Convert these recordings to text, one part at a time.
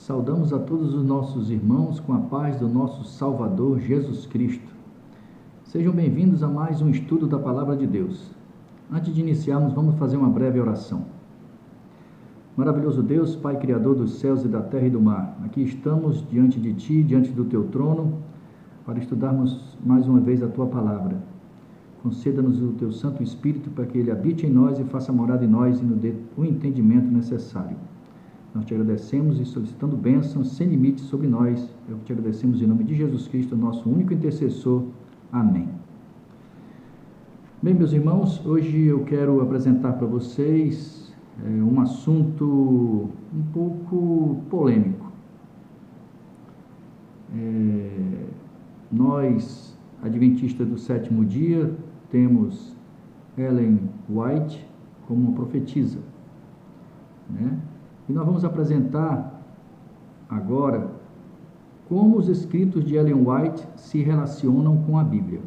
Saudamos a todos os nossos irmãos com a paz do nosso Salvador Jesus Cristo. Sejam bem-vindos a mais um estudo da Palavra de Deus. Antes de iniciarmos, vamos fazer uma breve oração. Maravilhoso Deus, Pai Criador dos céus e da terra e do mar, aqui estamos diante de Ti, diante do Teu trono, para estudarmos mais uma vez a Tua Palavra. Conceda-nos o Teu Santo Espírito para que Ele habite em nós e faça morada em nós e nos dê o entendimento necessário. Nós te agradecemos e solicitando bênçãos sem limites sobre nós. Eu te agradecemos em nome de Jesus Cristo, nosso único intercessor. Amém. Bem, meus irmãos, hoje eu quero apresentar para vocês um assunto um pouco polêmico. Nós, adventistas do sétimo dia, temos Ellen White como uma profetisa, né? E nós vamos apresentar agora como os escritos de Ellen White se relacionam com a Bíblia,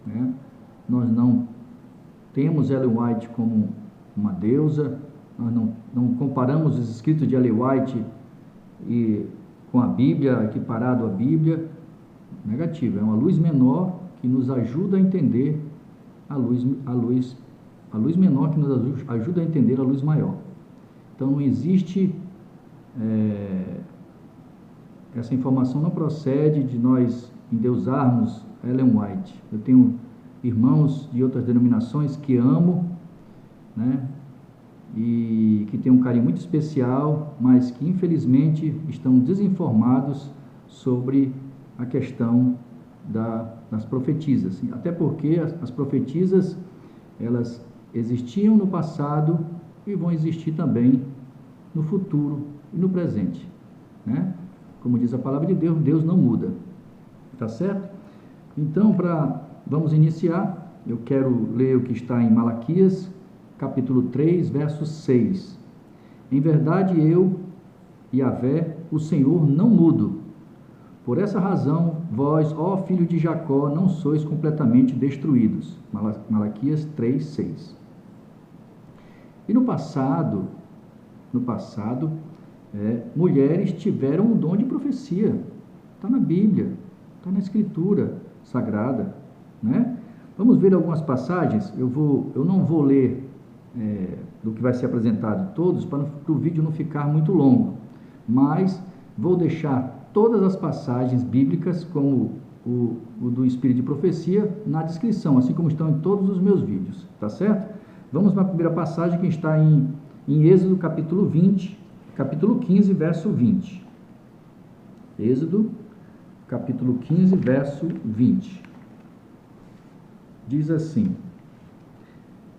né? Nós não temos Ellen White como uma deusa, nós não comparamos os escritos de Ellen White com a Bíblia, equiparado à Bíblia. Negativo, é uma luz menor que nos ajuda a entender a luz menor que nos ajuda a entender a luz maior. Então não existe, essa informação não procede de nós endeusarmos Ellen White. Eu tenho irmãos de outras denominações que amo, né, e que têm um carinho muito especial, mas que infelizmente estão desinformados sobre a questão das profetisas. Até porque as profetisas, elas existiam no passado e vão existir também no futuro e no presente, né? Como diz a palavra de Deus, Deus não muda, tá certo? Então, vamos iniciar. Eu quero ler o que está em Malaquias, capítulo 3, verso 6. Em verdade, eu, Yahvé, o Senhor, não mudo. Por essa razão, vós, ó filho de Jacó, não sois completamente destruídos. Malaquias 3, 6. E no passado, mulheres tiveram o dom de profecia. Está na Bíblia, está na Escritura Sagrada, né? Vamos ver algumas passagens. Eu não vou ler do que vai ser apresentado todos, para o vídeo não ficar muito longo, mas vou deixar todas as passagens bíblicas, como o do Espírito de Profecia, na descrição, assim como estão em todos os meus vídeos, tá certo? Vamos para a primeira passagem, que está em Êxodo capítulo 15, verso 20. Êxodo capítulo 15, verso 20. Diz assim: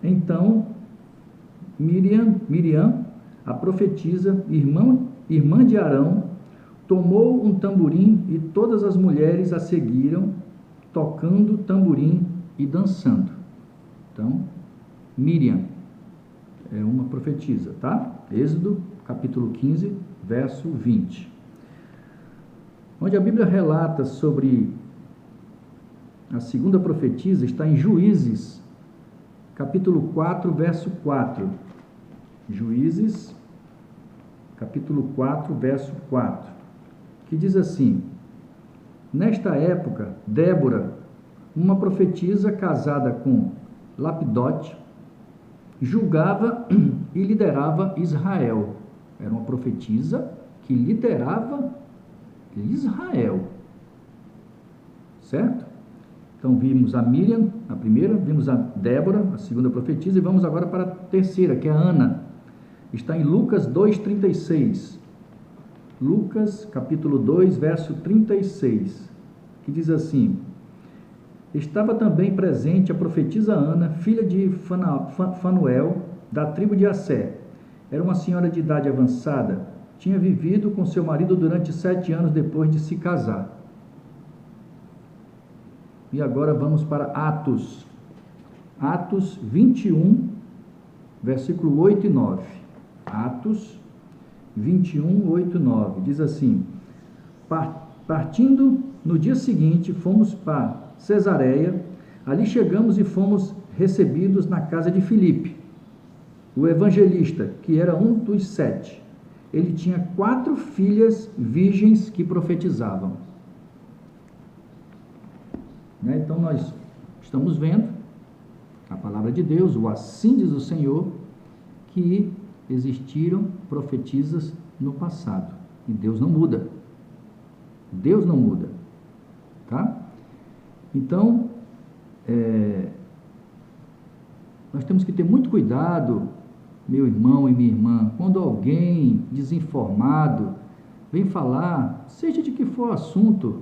Então Miriam, a profetisa, irmã de Arão, tomou um tamborim e todas as mulheres a seguiram, tocando tamborim e dançando. Então, Miriam é uma profetisa, tá? Êxodo, capítulo 15, verso 20. Onde a Bíblia relata sobre a segunda profetisa está em Juízes, capítulo 4, verso 4. Juízes, capítulo 4, verso 4, que diz assim: Nesta época, Débora, uma profetisa casada com Lapidote, julgava e liderava Israel. Era uma profetisa que liderava Israel, certo? Então vimos a Miriam, a primeira, vimos a Débora, a segunda profetisa, e vamos agora para a terceira, que é a Ana. Está em Lucas 2:36. Lucas capítulo 2, verso 36, que diz assim: Estava também presente a profetisa Ana, filha de Fanuel, da tribo de Assé. Era uma senhora de idade avançada, tinha vivido com seu marido durante 7 anos depois de se casar. E agora vamos para Atos. Atos 21, versículo 8 e 9. Atos 21, 8 e 9. Diz assim: Partindo no dia seguinte, fomos para Cesareia. Ali chegamos e fomos recebidos na casa de Filipe, o evangelista, que era um dos 7. ele tinha 4 filhas virgens que profetizavam. Né? Então nós estamos vendo a palavra de Deus, o assim diz o Senhor, que existiram profetisas no passado. E Deus não muda. Deus não muda. Tá? Então, nós temos que ter muito cuidado, meu irmão e minha irmã, quando alguém desinformado vem falar, seja de que for assunto,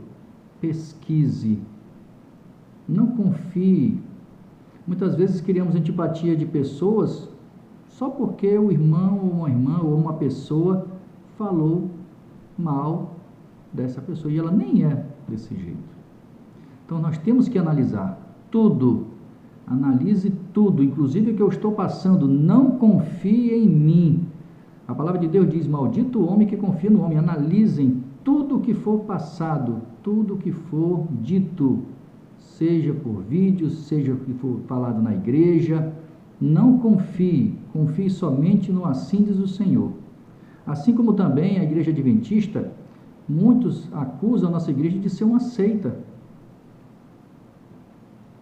pesquise, não confie. Muitas vezes criamos antipatia de pessoas só porque o irmão ou uma irmã ou uma pessoa falou mal dessa pessoa, e ela nem é desse jeito. Então nós temos que analisar tudo, analise tudo, inclusive o que eu estou passando, não confie em mim. A palavra de Deus diz, maldito o homem que confia no homem. Analisem tudo o que for passado, tudo o que for dito, seja por vídeos, seja o que for falado na igreja, não confie, confie somente no assim diz o Senhor. Assim como também a igreja adventista, muitos acusam a nossa igreja de ser uma seita.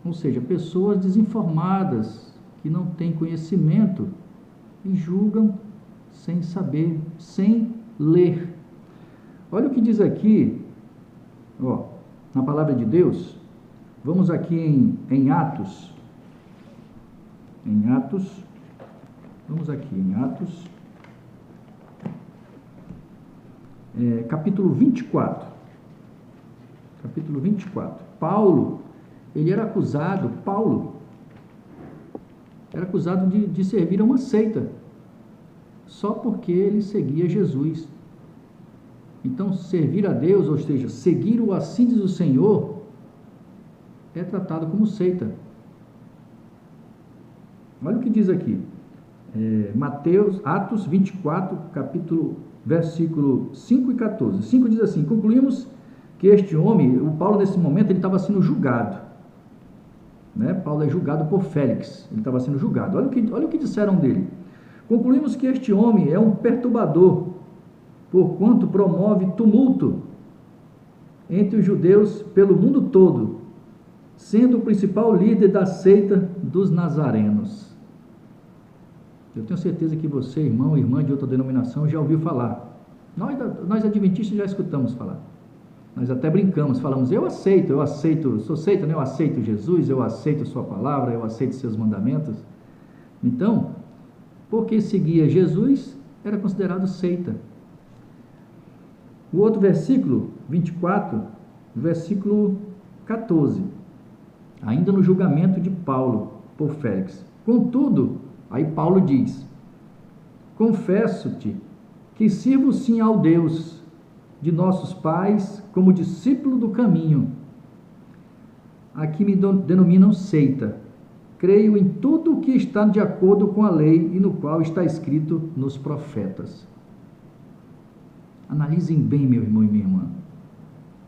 Ou seja, pessoas desinformadas, que não têm conhecimento e julgam sem saber, sem ler. Olha o que diz aqui, na palavra de Deus. Vamos aqui em Atos. Vamos aqui em Atos. Capítulo 24. Capítulo 24. Paulo, ele era acusado, de servir a uma seita, só porque ele seguia Jesus. Então, servir a Deus, ou seja, seguir o assim diz o Senhor, é tratado como seita. Olha o que diz aqui, Atos 24, versículo 5 e 14. 5 diz assim, concluímos que este homem, o Paulo nesse momento, ele estava sendo julgado. Né? Paulo é julgado por Félix, ele estava sendo julgado. Olha o que disseram dele. Concluímos que este homem é um perturbador, porquanto promove tumulto entre os judeus pelo mundo todo, sendo o principal líder da seita dos nazarenos. Eu tenho certeza que você, irmão e irmã de outra denominação, já ouviu falar. Nós adventistas já escutamos falar. Nós até brincamos, falamos, eu aceito, sou seita, né? Eu aceito Jesus, eu aceito sua palavra, eu aceito seus mandamentos. Então, porque seguia Jesus, era considerado seita. O outro versículo, 24, versículo 14, ainda no julgamento de Paulo por Félix. Contudo, aí Paulo diz, confesso-te que sirvo sim ao Deus de nossos pais como discípulo do caminho. Aqui me denominam seita. Creio em tudo o que está de acordo com a lei e no qual está escrito nos profetas. Analisem bem, meu irmão e minha irmã.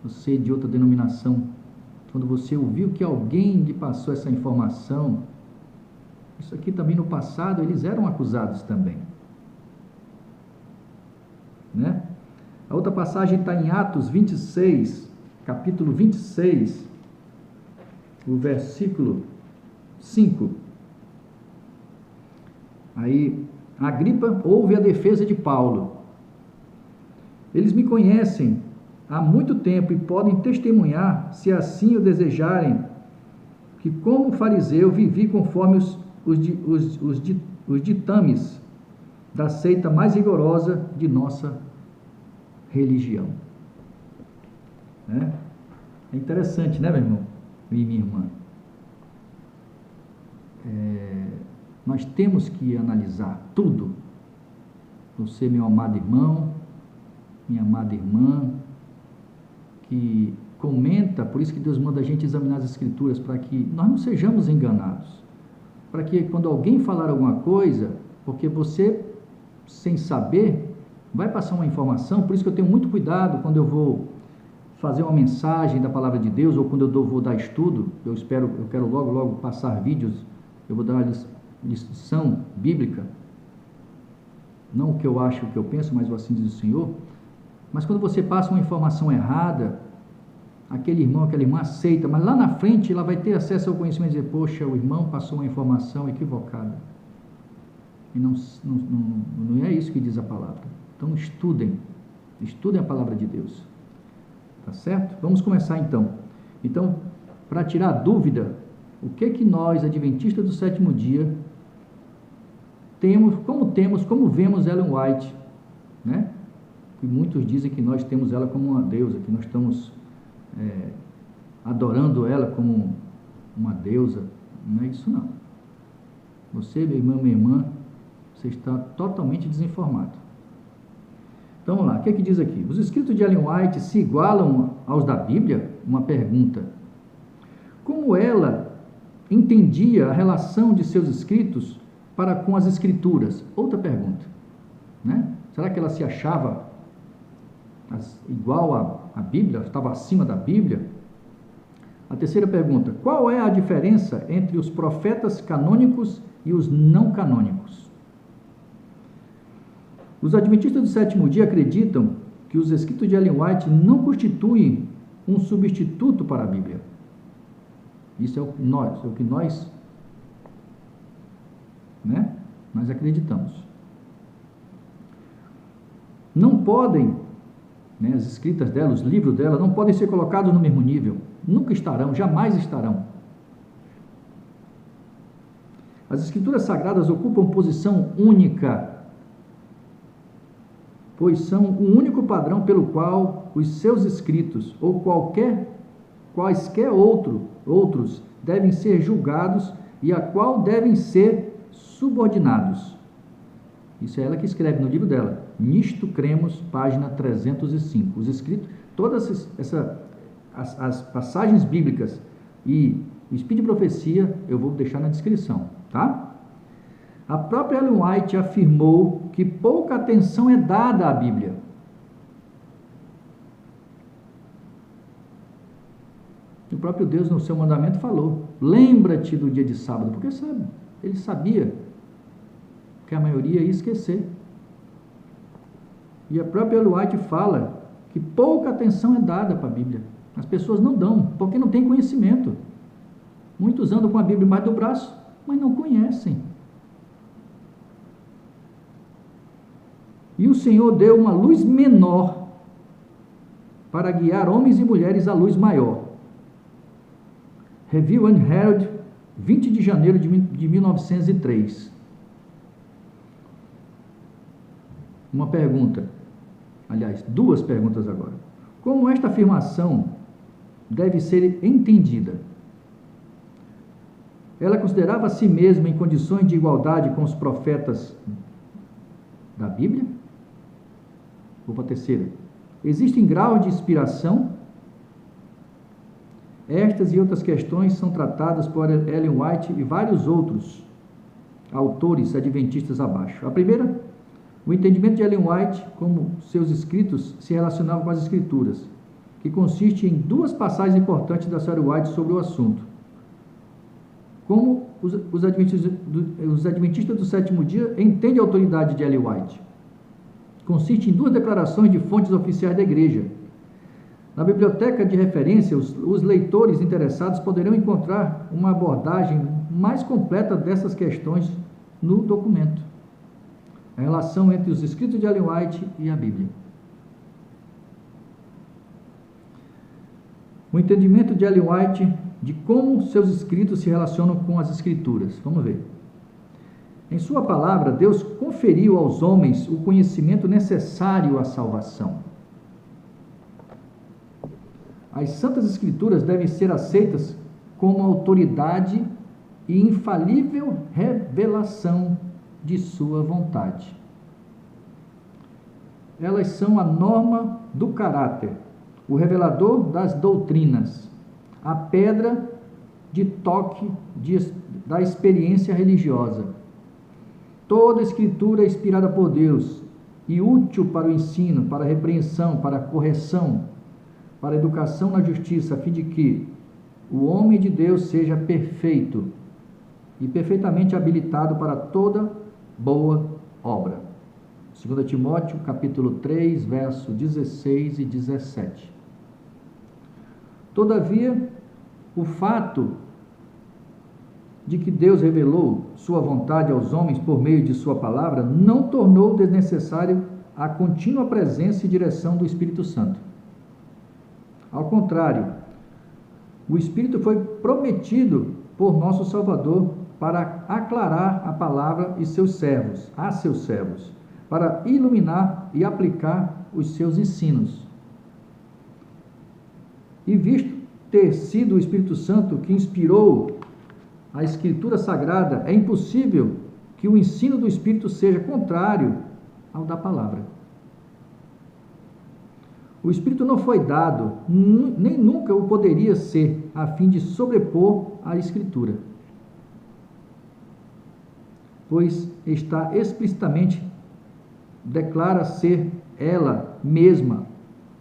Você de outra denominação, quando você ouviu que alguém lhe passou essa informação, isso aqui também no passado, eles eram acusados também. Né? A outra passagem está em Atos 26, capítulo 26, o versículo 5. Aí, Agripa ouve a defesa de Paulo. Eles me conhecem há muito tempo e podem testemunhar, se assim o desejarem, que como fariseu vivi conforme os ditames da seita mais rigorosa de nossa religião. É interessante, né, meu irmão e minha irmã? Nós temos que analisar tudo. Você, meu amado irmão, minha amada irmã, que comenta, por isso que Deus manda a gente examinar as Escrituras, para que nós não sejamos enganados. Para que quando alguém falar alguma coisa, porque você, sem saber, vai passar uma informação, por isso que eu tenho muito cuidado quando eu vou fazer uma mensagem da Palavra de Deus, ou quando eu vou dar estudo, eu quero logo passar vídeos, eu vou dar uma lição bíblica. não o que eu acho, o que eu penso, mas o assim diz o Senhor. Mas quando você passa uma informação errada, aquele irmão, aquela irmã aceita, mas lá na frente ela vai ter acesso ao conhecimento e dizer, poxa, o irmão passou uma informação equivocada. E não é isso que diz a palavra. Então estudem a palavra de Deus. Tá certo? Vamos começar então. Então, para tirar a dúvida, o que nós, adventistas do sétimo dia, como vemos Ellen White, né? E muitos dizem que nós temos ela como uma deusa, que nós estamos adorando ela como uma deusa. Não é isso não. Você, meu irmão, minha irmã, você está totalmente desinformado. Então vamos lá, o que diz aqui? Os escritos de Ellen White se igualam aos da Bíblia? Uma pergunta. Como ela entendia a relação de seus escritos para com as Escrituras? Outra pergunta, né? Será que ela se achava igual à Bíblia? Estava acima da Bíblia? A terceira pergunta, qual é a diferença entre os profetas canônicos e os não canônicos? Os adventistas do sétimo dia acreditam que os escritos de Ellen White não constituem um substituto para a Bíblia. Isso é o que nós acreditamos. Não podem, as escritas dela, os livros dela, não podem ser colocados no mesmo nível. Nunca estarão, jamais estarão. As escrituras sagradas ocupam posição única, pois são o único padrão pelo qual os seus escritos ou quaisquer outros devem ser julgados e a qual devem ser subordinados. Isso é ela que escreve no livro dela, Nisto Cremos, página 305. Os escritos, todas as passagens bíblicas e o Espírito de Profecia eu vou deixar na descrição, tá? A própria Ellen White afirmou que pouca atenção é dada à Bíblia. O próprio Deus, no seu mandamento, falou, lembra-te do dia de sábado, porque sabe, ele sabia que a maioria ia esquecer. E a própria Ellen White fala que pouca atenção é dada para a Bíblia. As pessoas não dão, porque não têm conhecimento. Muitos andam com a Bíblia embaixo do braço, mas não conhecem. E o Senhor deu uma luz menor para guiar homens e mulheres à luz maior. Review and Herald, 20 de janeiro de 1903. Uma pergunta, aliás, duas perguntas agora. Como esta afirmação deve ser entendida? Ela considerava a si mesma em condições de igualdade com os profetas da Bíblia? Vou para a terceira. Existem graus de inspiração? Estas e outras questões são tratadas por Ellen White e vários outros autores adventistas abaixo. A primeira, o entendimento de Ellen White, como seus escritos se relacionavam com as Escrituras, que consiste em duas passagens importantes da Sra. White sobre o assunto. Como os adventistas do sétimo dia entendem a autoridade de Ellen White? Consiste em duas declarações de fontes oficiais da igreja. Na biblioteca de referência, os leitores interessados poderão encontrar uma abordagem mais completa dessas questões no documento. A relação entre os escritos de Ellen White e a Bíblia. O entendimento de Ellen White de como seus escritos se relacionam com as Escrituras. Vamos ver. Em sua palavra, Deus conferiu aos homens o conhecimento necessário à salvação. As Santas Escrituras devem ser aceitas como autoridade e infalível revelação de sua vontade. Elas são a norma do caráter, o revelador das doutrinas, a pedra de toque da experiência religiosa. Toda Escritura é inspirada por Deus e útil para o ensino, para a repreensão, para a correção, para a educação na justiça, a fim de que o homem de Deus seja perfeito e perfeitamente habilitado para toda boa obra. 2 Timóteo, capítulo 3, verso 16 e 17. Todavia, o fato de que Deus revelou sua vontade aos homens por meio de sua palavra não tornou desnecessário a contínua presença e direção do Espírito Santo. Ao contrário, o Espírito foi prometido por nosso Salvador para aclarar a palavra a seus servos, para iluminar e aplicar os seus ensinos. E visto ter sido o Espírito Santo que inspirou a Escritura Sagrada, é impossível que o ensino do Espírito seja contrário ao da palavra. O Espírito não foi dado, nem nunca o poderia ser, a fim de sobrepor a Escritura, pois está explicitamente declara ser ela mesma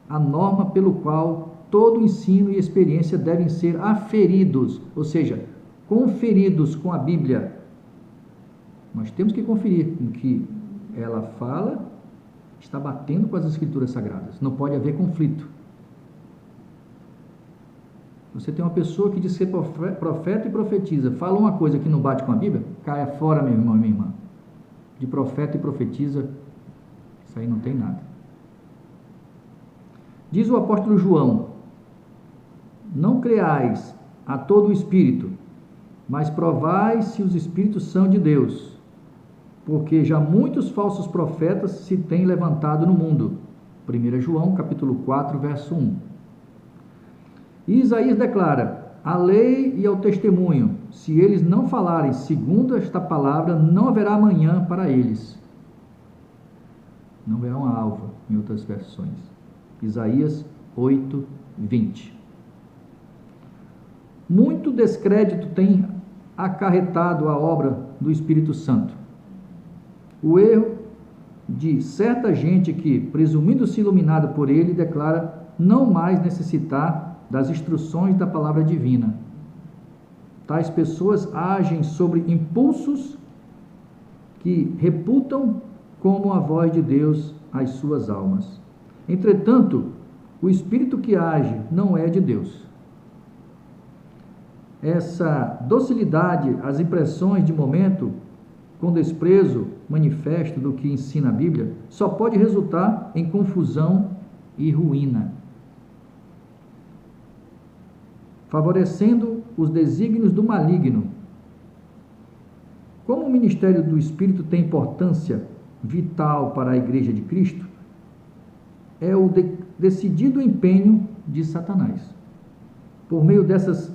a norma pelo qual todo ensino e experiência devem ser aferidos, ou seja, conferidos com a Bíblia. Nós temos que conferir o que ela fala está batendo com as Escrituras Sagradas. Não pode haver conflito. Você tem uma pessoa que diz ser profeta e profetiza, fala uma coisa que não bate com a Bíblia, caia fora, meu irmão e minha irmã. De profeta e profetiza, isso aí não tem nada. Diz o apóstolo João: não creais a todo o Espírito, mas provai se os Espíritos são de Deus, porque já muitos falsos profetas se têm levantado no mundo. 1 João, capítulo 4, verso 1. E Isaías declara: a lei e ao testemunho, se eles não falarem segundo esta palavra, não haverá amanhã para eles. Não haverá uma alva, em outras versões. Isaías 8, 20. Muito descrédito tem acarretado a obra do Espírito Santo. O erro de certa gente que, presumindo-se iluminada por ele, declara não mais necessitar das instruções da palavra divina. Tais pessoas agem sobre impulsos que reputam como a voz de Deus às suas almas. Entretanto, o Espírito que age não é de Deus. Essa docilidade às impressões de momento, com desprezo manifesto do que ensina a Bíblia, só pode resultar em confusão e ruína, favorecendo os desígnios do maligno. Como o ministério do Espírito tem importância vital para a Igreja de Cristo, é o decidido empenho de Satanás, por meio dessas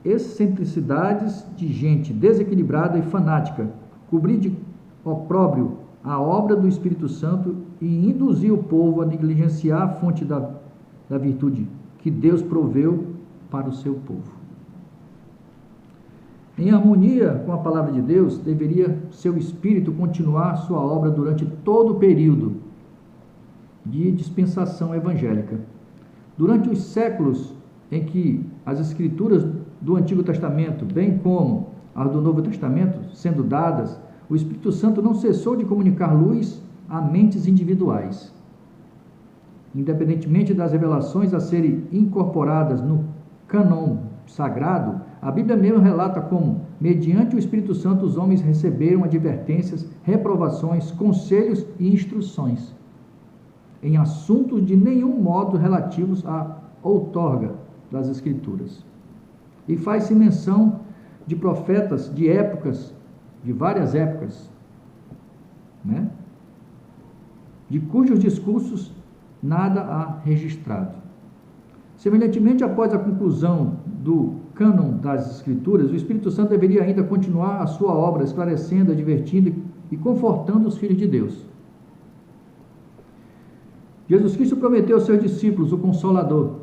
excentricidades de gente desequilibrada e fanática, cobrir de opróbrio a obra do Espírito Santo e induzir o povo a negligenciar a fonte da virtude que Deus proveu para o seu povo. Em harmonia com a palavra de Deus, deveria seu Espírito continuar sua obra durante todo o período de dispensação evangélica. Durante os séculos em que as Escrituras do Antigo Testamento, bem como as do Novo Testamento, sendo dadas, o Espírito Santo não cessou de comunicar luz a mentes individuais. Independentemente das revelações a serem incorporadas no cânon sagrado, a Bíblia mesmo relata como, mediante o Espírito Santo, os homens receberam advertências, reprovações, conselhos e instruções em assuntos de nenhum modo relativos à outorga das Escrituras. E faz-se menção de profetas de épocas, de várias épocas, né? De cujos discursos nada há registrado. Semelhantemente, após a conclusão do cânon das Escrituras, o Espírito Santo deveria ainda continuar a sua obra, esclarecendo, advertindo e confortando os filhos de Deus. Jesus Cristo prometeu aos seus discípulos o Consolador,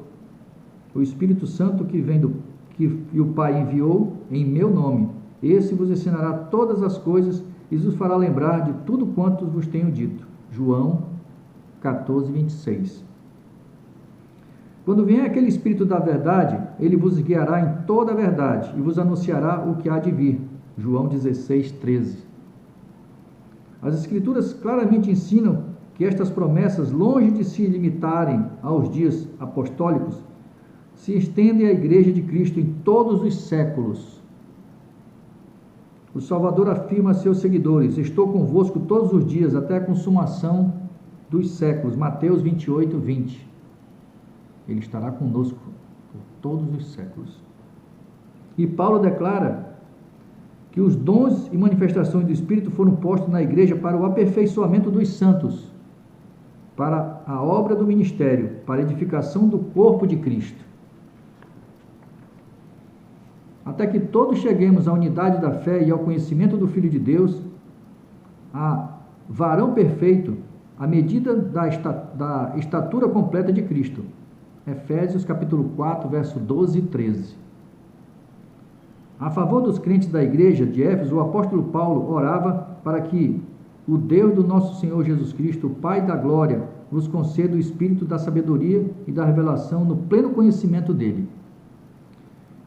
o Espírito Santo que o Pai enviou em meu nome. Esse vos ensinará todas as coisas e vos fará lembrar de tudo quanto vos tenho dito. João 14, 26. Quando vier aquele Espírito da verdade, ele vos guiará em toda a verdade e vos anunciará o que há de vir. João 16, 13. As Escrituras claramente ensinam que estas promessas, longe de se limitarem aos dias apostólicos, se estendem à Igreja de Cristo em todos os séculos. O Salvador afirma a seus seguidores: estou convosco todos os dias, até a consumação dos séculos. Mateus 28, 20. Ele estará conosco por todos os séculos. E Paulo declara que os dons e manifestações do Espírito foram postos na igreja para o aperfeiçoamento dos santos, para a obra do ministério, para a edificação do corpo de Cristo, até que todos cheguemos à unidade da fé e ao conhecimento do Filho de Deus, a varão perfeito, à medida da estatura completa de Cristo. Efésios capítulo 4, verso 12 e 13. A favor dos crentes da igreja de Éfeso, o apóstolo Paulo orava para que o Deus do nosso Senhor Jesus Cristo, o Pai da glória, vos conceda o espírito da sabedoria e da revelação no pleno conhecimento dele.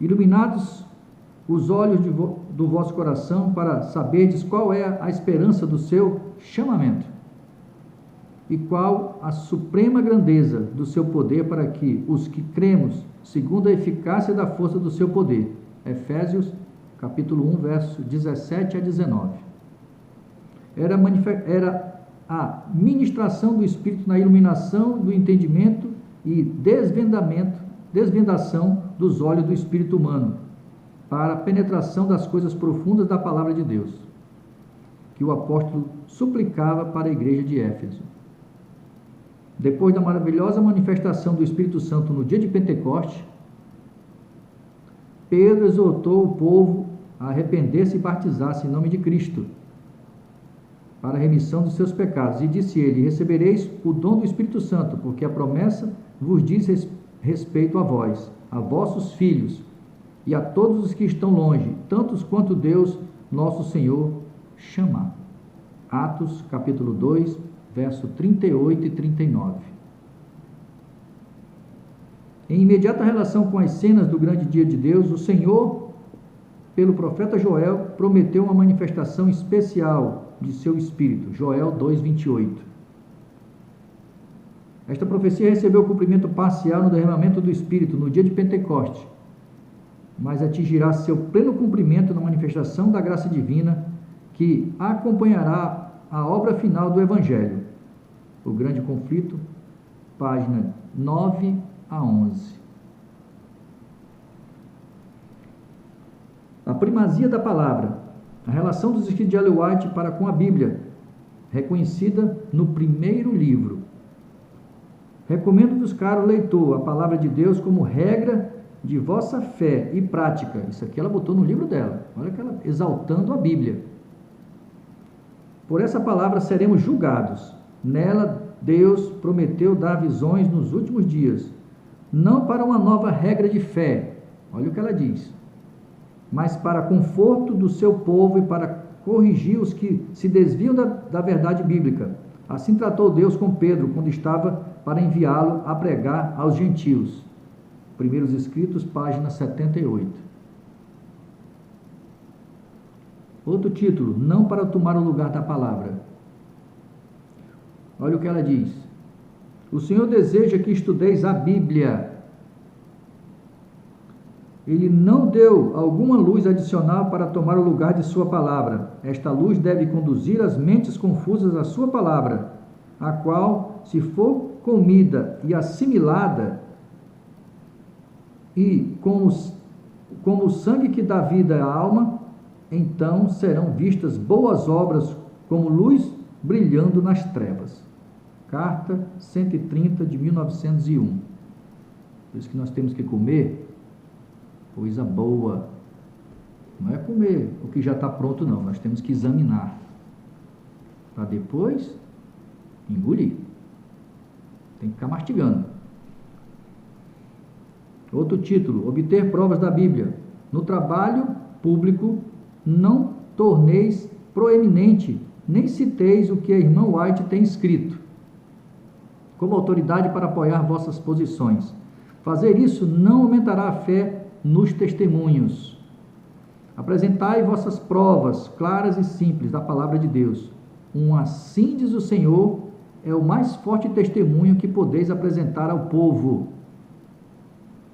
Iluminados os olhos do vosso coração para saberdes qual é a esperança do seu chamamento e qual a suprema grandeza do seu poder, para que os que cremos, segundo a eficácia da força do seu poder. Efésios capítulo 1, verso 17 a 19. Era a ministração do Espírito na iluminação do entendimento e desvendação dos olhos do espírito humano, para a penetração das coisas profundas da palavra de Deus, que o apóstolo suplicava para a igreja de Éfeso. Depois da maravilhosa manifestação do Espírito Santo no dia de Pentecostes, Pedro exortou o povo a arrepender-se e batizar-se em nome de Cristo, para a remissão dos seus pecados. E disse ele: recebereis o dom do Espírito Santo, porque a promessa vos diz respeito a vós, a vossos filhos, e a todos os que estão longe, tantos quanto Deus, nosso Senhor, chamar. Atos, capítulo 2, verso 38 e 39. Em imediata relação com as cenas do grande dia de Deus, o Senhor, pelo profeta Joel, prometeu uma manifestação especial de seu Espírito. Joel 2, 28. Esta profecia recebeu cumprimento parcial no derramamento do Espírito no dia de Pentecostes, mas atingirá seu pleno cumprimento na manifestação da graça divina que acompanhará a obra final do Evangelho. O Grande Conflito, página 9 a 11. A primazia da palavra, a relação dos escritos de Ellen White para com a Bíblia, reconhecida no primeiro livro. Recomendo-vos, caro leitor, a palavra de Deus como regra de vossa fé e prática. Isso aqui ela botou no livro dela. Olha que ela exaltando a Bíblia. Por essa palavra seremos julgados. Nela, Deus prometeu dar visões nos últimos dias, não para uma nova regra de fé, olha o que ela diz, mas para conforto do seu povo e para corrigir os que se desviam da verdade bíblica. Assim tratou Deus com Pedro, quando estava para enviá-lo a pregar aos gentios. Primeiros Escritos, página 78. Outro título: não para tomar o lugar da palavra. Olha o que ela diz: o Senhor deseja que estudeis a Bíblia. Ele não deu alguma luz adicional para tomar o lugar de sua palavra. Esta luz deve conduzir as mentes confusas à sua palavra, a qual, se for comida e assimilada, e como o sangue que dá vida à alma, então serão vistas boas obras como luz brilhando nas trevas. Carta 130 de 1901. Por isso que nós temos que comer coisa boa. Não é comer o que já está pronto, não. Nós temos que examinar para depois engolir. Tem que ficar mastigando. Outro título: obter provas da Bíblia. No trabalho público, não torneis proeminente, nem citeis o que a irmã White tem escrito como autoridade para apoiar vossas posições. Fazer isso não aumentará a fé nos testemunhos. Apresentai vossas provas claras e simples da palavra de Deus. um assim diz o Senhor é o mais forte testemunho que podeis apresentar ao povo.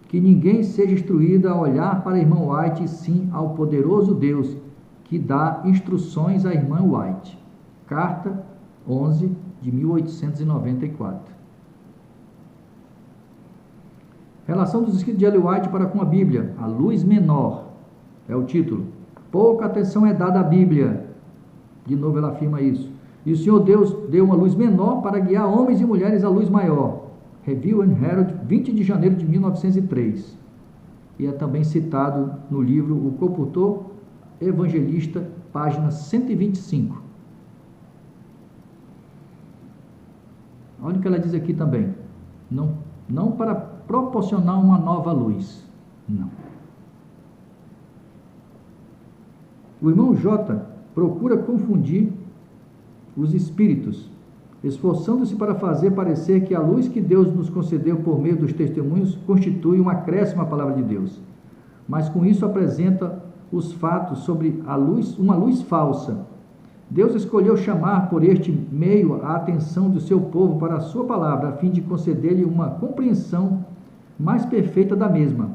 Que ninguém seja instruído a olhar para a irmã White, e sim ao poderoso Deus, que dá instruções à irmã White. Carta 11, de 1894. Relação dos escritos de Ellen White para com a Bíblia. A luz menor é o título. Pouca atenção é dada à Bíblia. De novo ela afirma isso. E o Senhor Deus deu uma luz menor para guiar homens e mulheres à luz maior. Review and Herald, 20 de janeiro de 1903. E é também citado no livro O Compositor Evangelista, página 125. Olha o que ela diz aqui também. Não para proporcionar uma nova luz. Não. O irmão J procura confundir os espíritos, esforçando-se para fazer parecer que a luz que Deus nos concedeu por meio dos testemunhos constitui um acréscimo à palavra de Deus. Mas com isso apresenta os fatos sobre a luz, uma luz falsa. Deus escolheu chamar por este meio a atenção do seu povo para a sua palavra, a fim de conceder-lhe uma compreensão mais perfeita da mesma.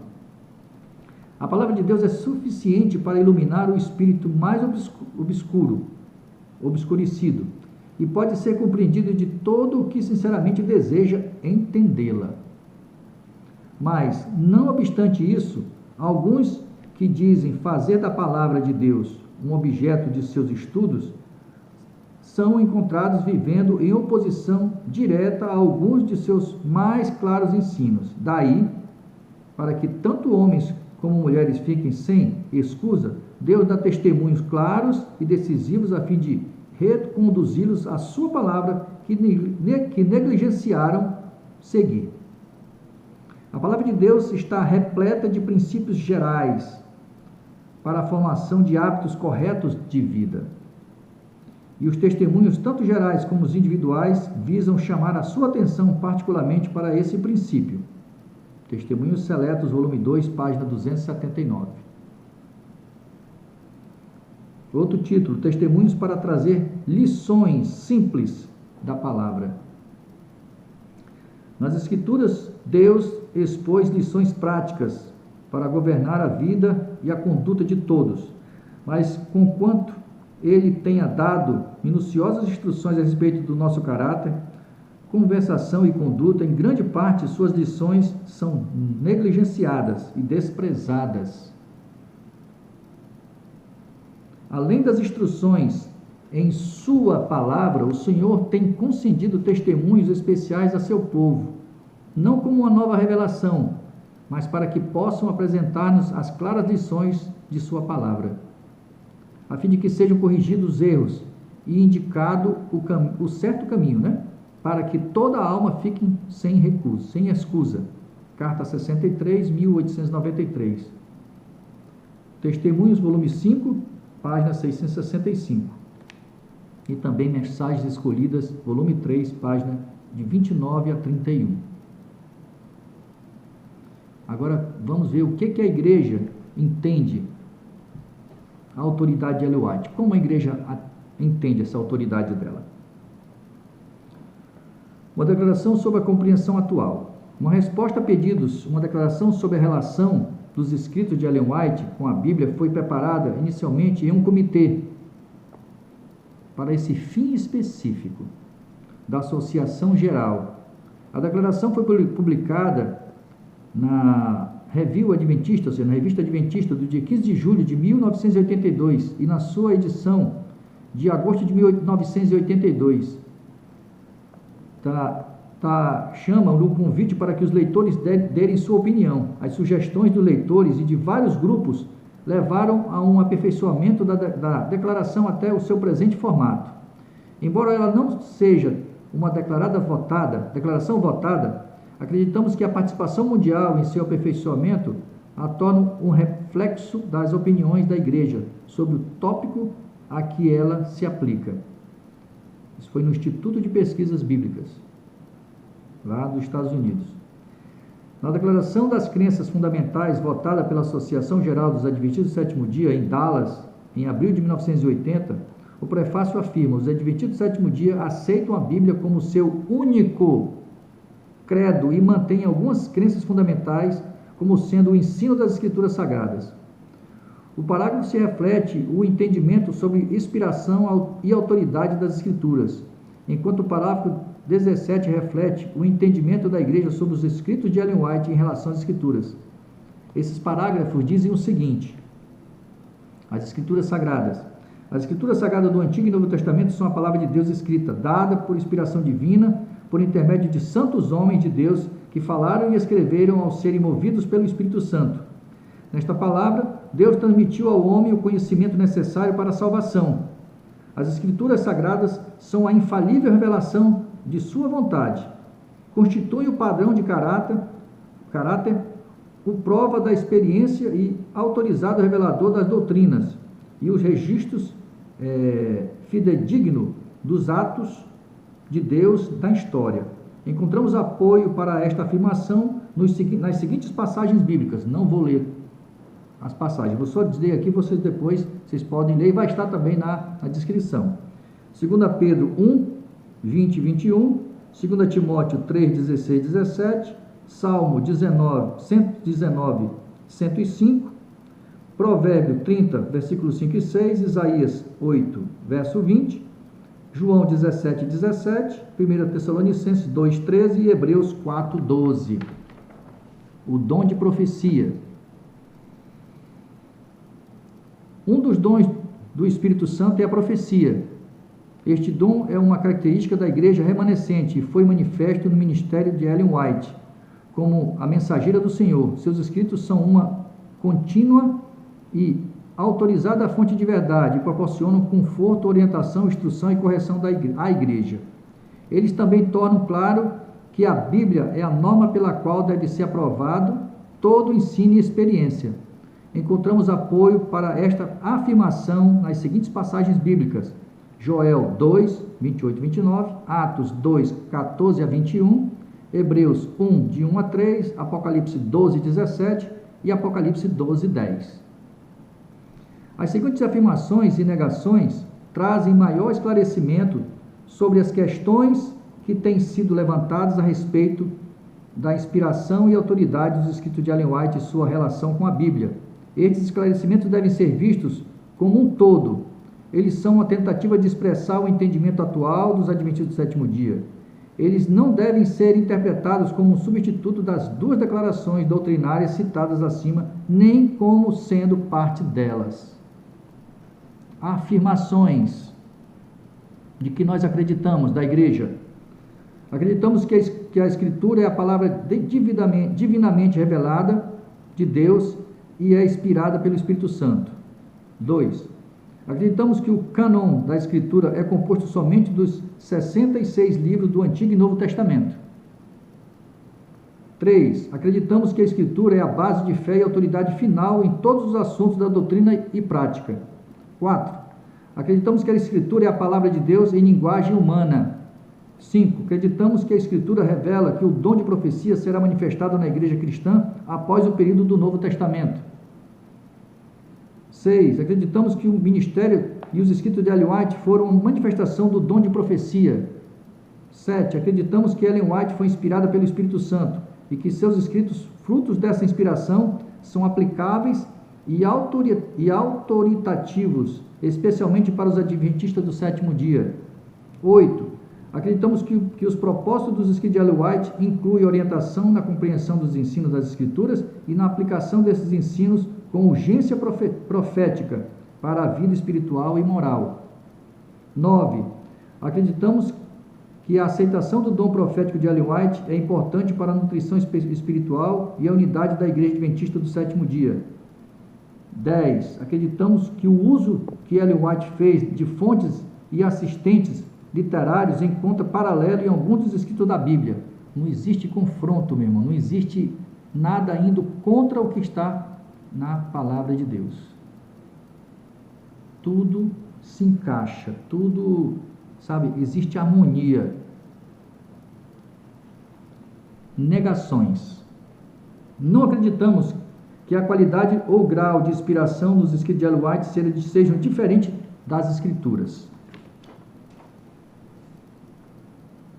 A palavra de Deus é suficiente para iluminar o espírito mais obscurecido, e pode ser compreendido de todo o que sinceramente deseja entendê-la. Mas, não obstante isso, alguns que dizem fazer da palavra de Deus um objeto de seus estudos, são encontrados vivendo em oposição direta a alguns de seus mais claros ensinos. Daí, para que tanto homens como mulheres fiquem sem escusa, Deus dá testemunhos claros e decisivos a fim de reconduzi-los à sua palavra que negligenciaram seguir. A palavra de Deus está repleta de princípios gerais para a formação de hábitos corretos de vida. E os testemunhos, tanto gerais como os individuais, visam chamar a sua atenção particularmente para esse princípio. Testemunhos Seletos, volume 2, página 279. Outro título, Testemunhos para trazer lições simples da palavra. Nas Escrituras, Deus expôs lições práticas para governar a vida e a conduta de todos, mas conquanto Ele tenha dado minuciosas instruções a respeito do nosso caráter, conversação e conduta, em grande parte suas lições são negligenciadas e desprezadas. Além das instruções em sua palavra, o Senhor tem concedido testemunhos especiais a seu povo, não como uma nova revelação, mas para que possam apresentar-nos as claras lições de sua palavra, a fim de que sejam corrigidos os erros e indicado o certo caminho, para que toda a alma fique sem recuso, sem excusa. Carta 63, 1893. Testemunhos, volume 5, página 665. E também Mensagens Escolhidas, volume 3, página de 29 a 31. Agora, vamos ver o que a igreja entende a autoridade de Ellen White. Como a igreja entende essa autoridade dela? Uma declaração sobre a compreensão atual. Uma resposta a pedidos, uma declaração sobre a relação dos escritos de Ellen White com a Bíblia foi preparada inicialmente em um comitê para esse fim específico da Associação Geral. A declaração foi publicada na Review Adventista, ou seja, na Revista Adventista, do dia 15 de julho de 1982 e na sua edição de agosto de 1982. Chamam no convite para que os leitores derem sua opinião. As sugestões dos leitores e de vários grupos levaram a um aperfeiçoamento da declaração até o seu presente formato. Embora ela não seja uma declaração votada, acreditamos que a participação mundial em seu aperfeiçoamento a torna um reflexo das opiniões da Igreja sobre o tópico a que ela se aplica. Isso foi no Instituto de Pesquisas Bíblicas, lá dos Estados Unidos. Na Declaração das Crenças Fundamentais, votada pela Associação Geral dos Adventistas do Sétimo Dia, em Dallas, em abril de 1980, O prefácio afirma: os adventistas do sétimo dia aceitam a Bíblia como seu único credo e mantêm algumas crenças fundamentais como sendo o ensino das Escrituras Sagradas. O parágrafo se reflete o entendimento sobre inspiração e autoridade das Escrituras, enquanto o parágrafo 17 reflete o entendimento da Igreja sobre os escritos de Ellen White em relação às Escrituras. Esses parágrafos dizem o seguinte: as Escrituras Sagradas. As Escrituras Sagradas do Antigo e Novo Testamento são a palavra de Deus escrita, dada por inspiração divina, por intermédio de santos homens de Deus que falaram e escreveram ao serem movidos pelo Espírito Santo. Nesta palavra, Deus transmitiu ao homem o conhecimento necessário para a salvação. As Escrituras Sagradas são a infalível revelação de sua vontade. Constituem o padrão de caráter, o prova da experiência e autorizado revelador das doutrinas e os registros fidedigno dos atos de Deus da história. Encontramos apoio para esta afirmação nas seguintes passagens bíblicas. Não vou ler as passagens, vou só dizer aqui, vocês podem ler e vai estar também na descrição. 2 Pedro 1, 20 e 21, 2 Timóteo 3, 16 e 17, Salmo 119, 105, Provérbio 30, versículos 5 e 6, Isaías 8, verso 20, João 17, 17, 1 Tessalonicenses 2, 13 e Hebreus 4, 12. O dom de profecia. Um dos dons do Espírito Santo é a profecia. Este dom é uma característica da igreja remanescente e foi manifesto no ministério de Ellen White, como a mensageira do Senhor. Seus escritos são uma contínua e autorizada fonte de verdade e proporcionam conforto, orientação, instrução e correção à igreja. Eles também tornam claro que a Bíblia é a norma pela qual deve ser aprovado todo ensino e experiência. Encontramos apoio para esta afirmação nas seguintes passagens bíblicas: Joel 2, 28 e 29, Atos 2, 14 a 21, Hebreus 1, de 1 a 3, Apocalipse 12, 17 e Apocalipse 12, 10. As seguintes afirmações e negações trazem maior esclarecimento sobre as questões que têm sido levantadas a respeito da inspiração e autoridade dos escritos de Ellen White e sua relação com a Bíblia. Estes esclarecimentos devem ser vistos como um todo. Eles são uma tentativa de expressar o entendimento atual dos adventistas do sétimo dia. Eles não devem ser interpretados como um substituto das duas declarações doutrinárias citadas acima, nem como sendo parte delas. Afirmações de que nós acreditamos da igreja. Acreditamos que a Escritura é a palavra divinamente revelada de Deus e é inspirada pelo Espírito Santo. 2. Acreditamos que o cânon da Escritura é composto somente dos 66 livros do Antigo e Novo Testamento. 3. Acreditamos que a Escritura é a base de fé e autoridade final em todos os assuntos da doutrina e prática. 4. Acreditamos que a Escritura é a palavra de Deus em linguagem humana. 5. Acreditamos que a Escritura revela que o dom de profecia será manifestado na igreja cristã após o período do Novo Testamento. 6. Acreditamos que o ministério e os escritos de Ellen White foram uma manifestação do dom de profecia. 7. Acreditamos que Ellen White foi inspirada pelo Espírito Santo e que seus escritos, frutos dessa inspiração, são aplicáveis e autoritativos, especialmente para os adventistas do sétimo dia. 8. Acreditamos que os propósitos dos escritos de Ellen White incluem orientação na compreensão dos ensinos das Escrituras e na aplicação desses ensinos com urgência profética para a vida espiritual e moral. 9. Acreditamos que a aceitação do dom profético de Ellen White é importante para a nutrição espiritual e a unidade da Igreja Adventista do sétimo dia. 10. Acreditamos que o uso que Ellen White fez de fontes e assistentes literários encontra paralelo em alguns dos escritos da Bíblia. Não existe confronto, meu irmão, não existe nada indo contra o que está na palavra de Deus. Tudo se encaixa, tudo, existe harmonia. Negações. Não acreditamos que a qualidade ou grau de inspiração nos escritos de Ellen White sejam diferentes das Escrituras.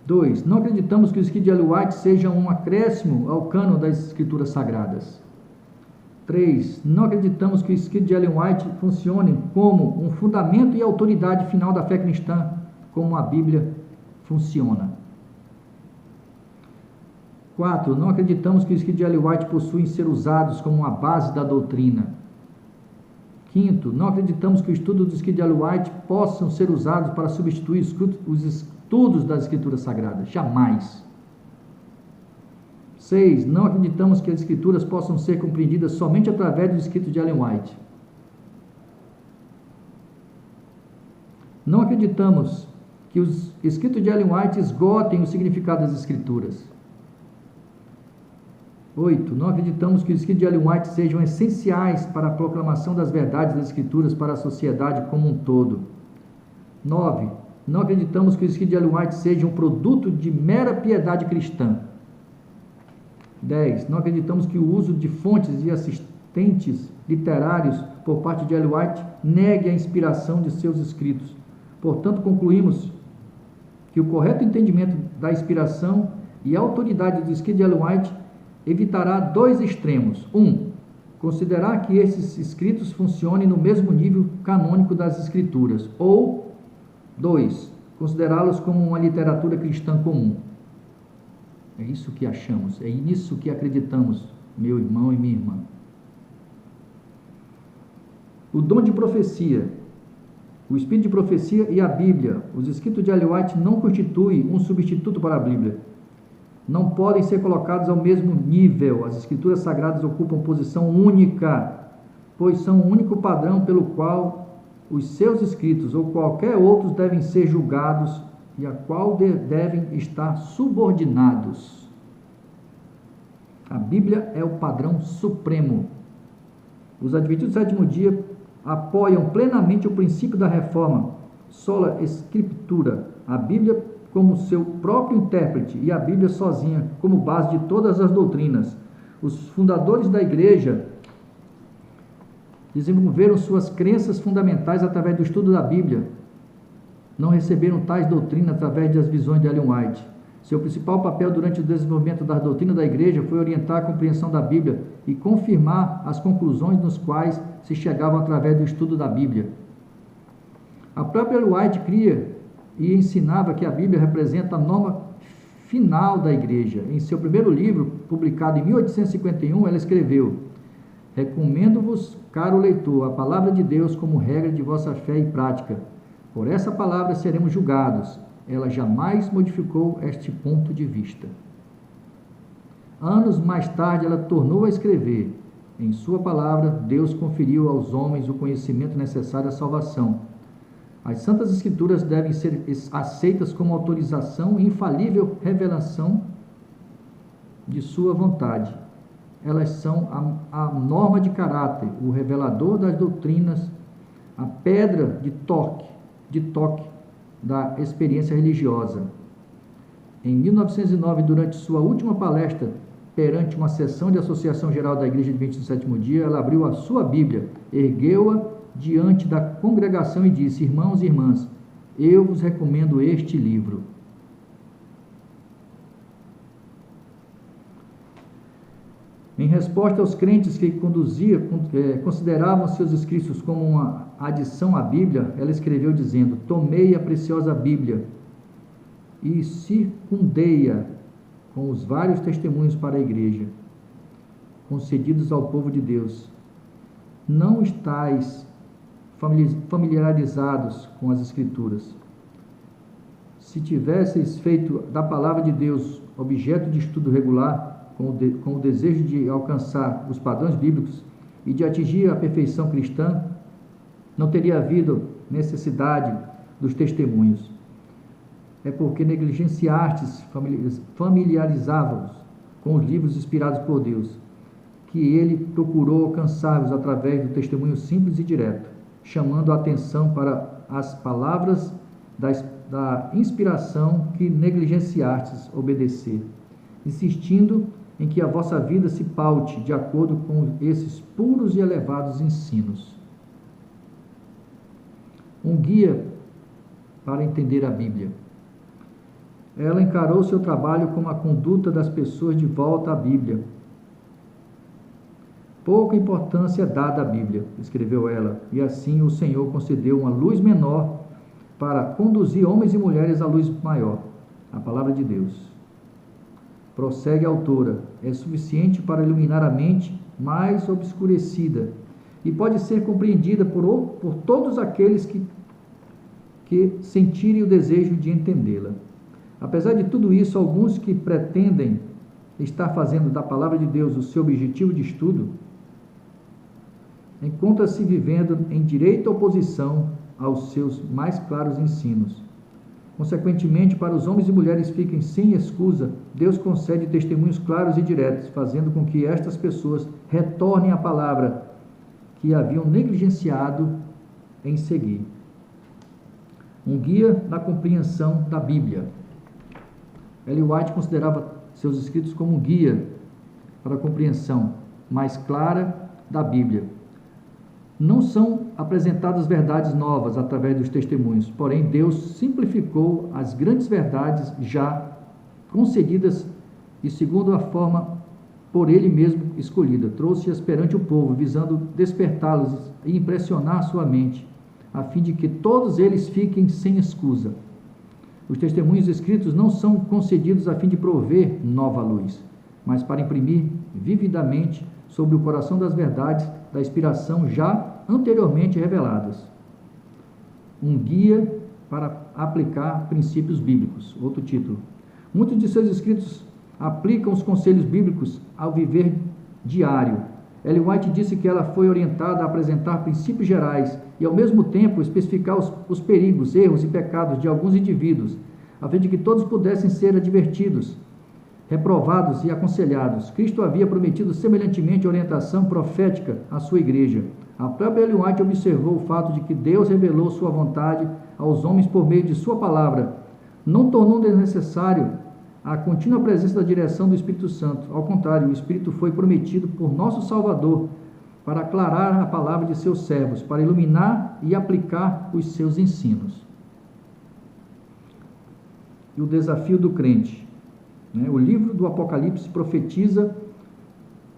2. Não acreditamos que o escrito de Ellen White seja um acréscimo ao cânon das Escrituras Sagradas. 3. Não acreditamos que o escrito de Ellen White funcione como um fundamento e autoridade final da fé cristã, como a Bíblia funciona. 4. Não acreditamos que o escrito de Ellen White possui ser usados como uma base da doutrina. 5. Não acreditamos que o estudo do escrito de Ellen White possam ser usados para substituir os estudos das Escrituras Sagradas. Jamais. 6. Não acreditamos que as Escrituras possam ser compreendidas somente através do escrito de Ellen White. Não acreditamos que os escritos de Ellen White esgotem o significado das Escrituras. 8. Não acreditamos que os escritos de Ellen White sejam essenciais para a proclamação das verdades das Escrituras para a sociedade como um todo. 9. Não acreditamos que os escritos de Ellen White sejam um produto de mera piedade cristã. 10. Não acreditamos que o uso de fontes e assistentes literários por parte de Ellen White negue a inspiração de seus escritos. Portanto, concluímos que o correto entendimento da inspiração e autoridade do escrito de Ellen White evitará dois extremos. 1. Considerar que esses escritos funcionem no mesmo nível canônico das Escrituras. Ou 2. Considerá-los como uma literatura cristã comum. É isso que achamos, é nisso que acreditamos, meu irmão e minha irmã. O dom de profecia, o espírito de profecia e a Bíblia, os escritos de Ellen White não constituem um substituto para a Bíblia. Não podem ser colocados ao mesmo nível. As Escrituras Sagradas ocupam posição única, pois são o único padrão pelo qual os seus escritos ou qualquer outros devem ser julgados e a qual devem estar subordinados. A Bíblia é o padrão supremo. Os Adventistas do Sétimo Dia apoiam plenamente o princípio da reforma, sola escritura, a Bíblia como seu próprio intérprete e a Bíblia sozinha como base de todas as doutrinas. Os fundadores da igreja desenvolveram suas crenças fundamentais através do estudo da Bíblia. Não receberam tais doutrinas através das visões de Ellen White. Seu principal papel durante o desenvolvimento das doutrinas da igreja foi orientar a compreensão da Bíblia e confirmar as conclusões nos quais se chegavam através do estudo da Bíblia. A própria Ellen White cria e ensinava que a Bíblia representa a norma final da igreja. Em seu primeiro livro, publicado em 1851, ela escreveu: recomendo-vos, caro leitor, a palavra de Deus como regra de vossa fé e prática. Por essa palavra seremos julgados. Ela jamais modificou este ponto de vista. Anos mais tarde, ela tornou a escrever: em sua palavra, Deus conferiu aos homens o conhecimento necessário à salvação. As Santas Escrituras devem ser aceitas como autorização e infalível revelação de sua vontade. Elas são a norma de caráter, o revelador das doutrinas, a pedra de toque da experiência religiosa. Em 1909, durante sua última palestra perante uma sessão de Associação Geral da Igreja Adventista do Sétimo Dia, ela abriu a sua Bíblia, ergueu-a diante da congregação e disse: irmãos e irmãs, eu vos recomendo este livro. Em resposta aos crentes que consideravam seus escritos como uma adição à Bíblia, ela escreveu dizendo: tomei a preciosa Bíblia e circundei-a com os vários testemunhos para a igreja, concedidos ao povo de Deus. Não estáis familiarizados com as Escrituras. Se tivesseis feito da palavra de Deus objeto de estudo regular, com o desejo de alcançar os padrões bíblicos e de atingir a perfeição cristã, não teria havido necessidade dos testemunhos. É porque negligenciastes familiarizávamos com os livros inspirados por Deus, que ele procurou alcançar-vos através do testemunho simples e direto, chamando a atenção para as palavras da inspiração que negligenciastes obedecer, insistindo em que a vossa vida se paute de acordo com esses puros e elevados ensinos. um guia para entender a Bíblia. Ela encarou seu trabalho como a conduta das pessoas de volta à Bíblia. Pouca importância é dada à Bíblia, escreveu ela, e assim o Senhor concedeu uma luz menor para conduzir homens e mulheres à luz maior, a palavra de Deus. Prossegue a autora, é suficiente para iluminar a mente mais obscurecida e pode ser compreendida por todos aqueles que sentirem o desejo de entendê-la. Apesar de tudo isso, alguns que pretendem estar fazendo da palavra de Deus o seu objetivo de estudo, encontra-se vivendo em direta oposição aos seus mais claros ensinos. Consequentemente, para os homens e mulheres fiquem sem excusa, Deus concede testemunhos claros e diretos, fazendo com que estas pessoas retornem à palavra que haviam negligenciado em seguir. Um guia na compreensão da Bíblia. Ellen White considerava seus escritos como um guia para a compreensão mais clara da Bíblia. Não são apresentadas verdades novas através dos testemunhos, porém Deus simplificou as grandes verdades já concedidas e segundo a forma por Ele mesmo escolhida. Trouxe-as perante o povo, visando despertá-los e impressionar sua mente, a fim de que todos eles fiquem sem excusa. Os testemunhos escritos não são concedidos a fim de prover nova luz, mas para imprimir vividamente sobre o coração das verdades da inspiração já anteriormente reveladas. Um guia para aplicar princípios bíblicos. Outro título. Muitos de seus escritos aplicam os conselhos bíblicos ao viver diário. Ellen White disse que ela foi orientada a apresentar princípios gerais e, ao mesmo tempo, especificar os perigos, erros e pecados de alguns indivíduos, a fim de que todos pudessem ser advertidos, reprovados e aconselhados. Cristo havia prometido semelhantemente orientação profética à sua igreja. A própria Ellen White observou o fato de que Deus revelou sua vontade aos homens por meio de sua palavra, não tornou desnecessário a contínua presença da direção do Espírito Santo. Ao contrário, o Espírito foi prometido por nosso Salvador para aclarar a palavra de seus servos, para iluminar e aplicar os seus ensinos. E o desafio do crente. O livro do Apocalipse profetiza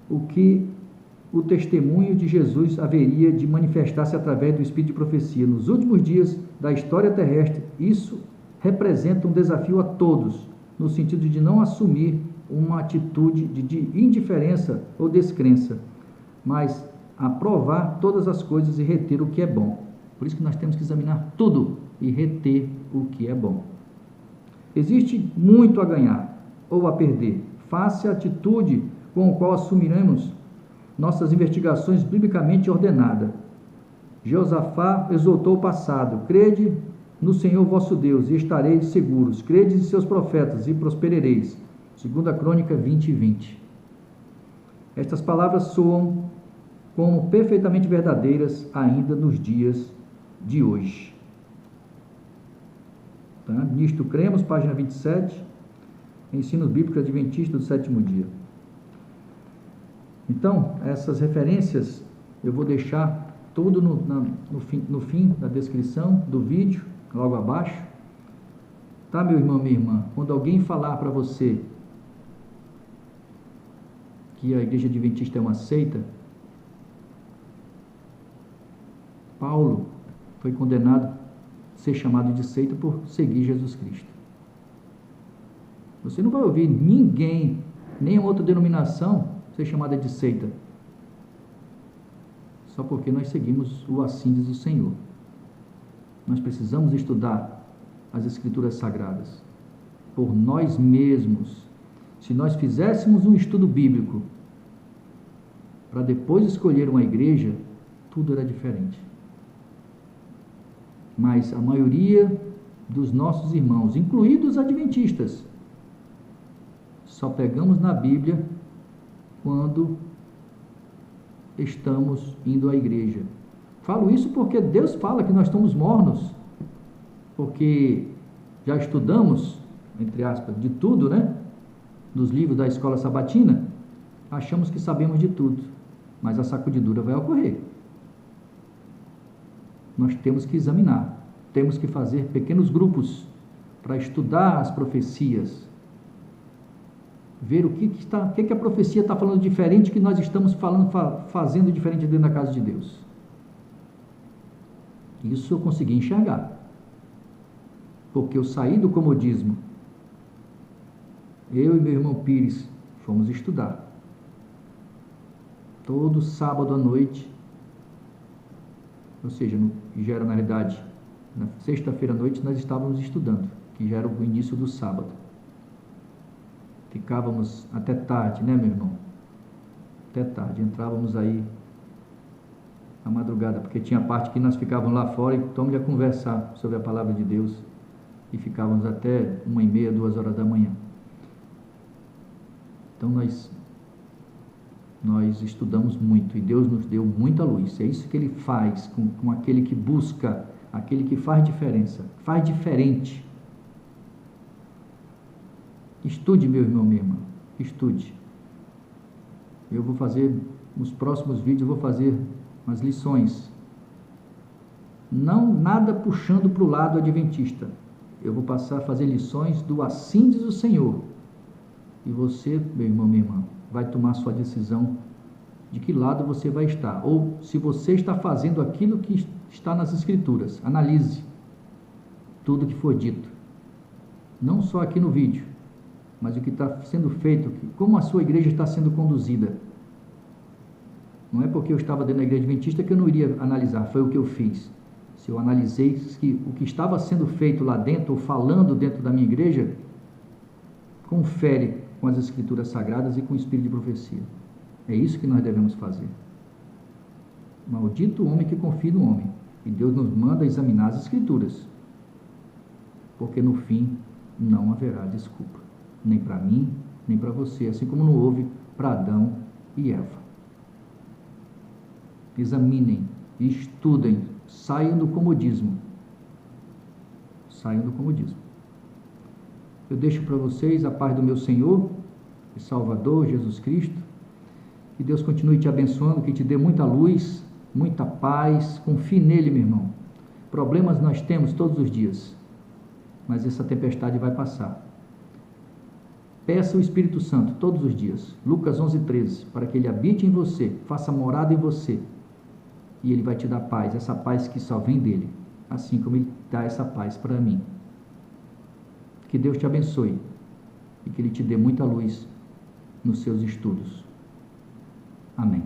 o que o testemunho de Jesus haveria de manifestar-se através do Espírito de profecia. Nos últimos dias da história terrestre, isso representa um desafio a todos, no sentido de não assumir uma atitude de indiferença ou descrença, mas aprovar todas as coisas e reter o que é bom. Por isso que nós temos que examinar tudo e reter o que é bom. Existe muito a ganhar ou a perder, face à atitude com a qual assumiremos nossas investigações biblicamente ordenadas. Josafá exortou o passado: crede no Senhor vosso Deus e estareis seguros, crede em seus profetas e prosperareis. 2 Crônica 20:20. Estas palavras soam como perfeitamente verdadeiras ainda nos dias de hoje. Tá? Nisto cremos, página 27, Ensinos Bíblicos Adventistas do Sétimo Dia. Então, essas referências eu vou deixar tudo no fim da descrição do vídeo, logo abaixo. Tá, meu irmão, minha irmã? Quando alguém falar para você que a Igreja Adventista é uma seita, Paulo foi condenado a ser chamado de seita por seguir Jesus Cristo. Você não vai ouvir ninguém, nenhuma outra denominação, ser chamada de seita, só porque nós seguimos o assim diz o Senhor. Nós precisamos estudar as Escrituras Sagradas por nós mesmos. Se nós fizéssemos um estudo bíblico para depois escolher uma igreja, tudo era diferente. Mas a maioria dos nossos irmãos, incluídos os adventistas, só pegamos na Bíblia quando estamos indo à igreja. Falo isso porque Deus fala que nós estamos mornos, porque já estudamos, entre aspas, de tudo, né? Dos livros da escola sabatina, achamos que sabemos de tudo, mas a sacudidura vai ocorrer. Nós temos que examinar. temos que fazer pequenos grupos para estudar as profecias, ver o que a profecia está falando diferente que nós estamos fazendo diferente dentro da casa de Deus. Isso eu consegui enxergar, porque eu saí do comodismo. Eu e meu irmão Pires fomos estudar. Todo sábado à noite, ou seja, já era na realidade, na sexta-feira à noite nós estávamos estudando, que já era o início do sábado. Ficávamos até tarde, né, meu irmão? Até tarde, entrávamos aí à madrugada, porque tinha parte que nós ficávamos lá fora e estamos a conversar sobre a palavra de Deus e ficávamos até 1h30, 2 horas da manhã. Então nós estudamos muito e Deus nos deu muita luz. É isso que Ele faz com aquele que busca, aquele que faz diferença, faz diferente. Estude, meu irmão, minha irmã, estude. Eu vou fazer, nos próximos vídeos, eu vou fazer umas lições. Não nada puxando para o lado adventista. Eu vou passar a fazer lições do assim diz o Senhor. E você, meu irmão, minha irmã, vai tomar sua decisão de que lado você vai estar. Ou se você está fazendo aquilo que está nas Escrituras. Analise tudo que foi dito. Não só aqui no vídeo, mas o que está sendo feito, como a sua igreja está sendo conduzida. Não é porque eu estava dentro da igreja adventista que eu não iria analisar, foi o que eu fiz. Se eu analisei que o que estava sendo feito lá dentro, ou falando dentro da minha igreja, confere com as Escrituras Sagradas e com o Espírito de profecia. É isso que nós devemos fazer. Maldito o homem que confia no homem. E Deus nos manda examinar as Escrituras. Porque no fim não haverá desculpa. Nem para mim, nem para você. Assim como não houve para Adão e Eva. Examinem, estudem, saiam do comodismo. Saiam do comodismo. Eu deixo para vocês a paz do meu Senhor e Salvador, Jesus Cristo. Que Deus continue te abençoando, que te dê muita luz, muita paz. Confie nele, meu irmão. Problemas nós temos todos os dias, mas essa tempestade vai passar. Peça o Espírito Santo todos os dias, Lucas 11:13, para que ele habite em você, faça morada em você, e ele vai te dar paz, essa paz que só vem dele, assim como ele dá essa paz para mim. Que Deus te abençoe e que ele te dê muita luz nos seus estudos. Amém.